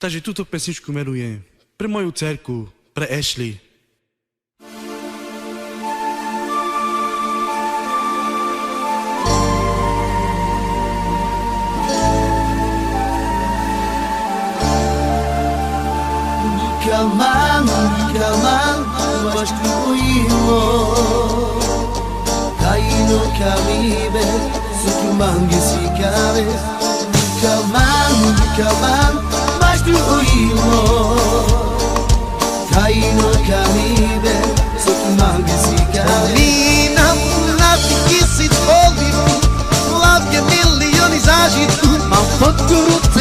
Takže túto pesničku menujem pre moju dcerku, pre Ashley. Nunca mais te oímo. Cai no camibe, se tu mangues e cabes. Nunca mais te oímo. Cai no camibe, se tu mangues e cabes. Menina, nada que se escolhe, love que milhões agitam, mal futuro.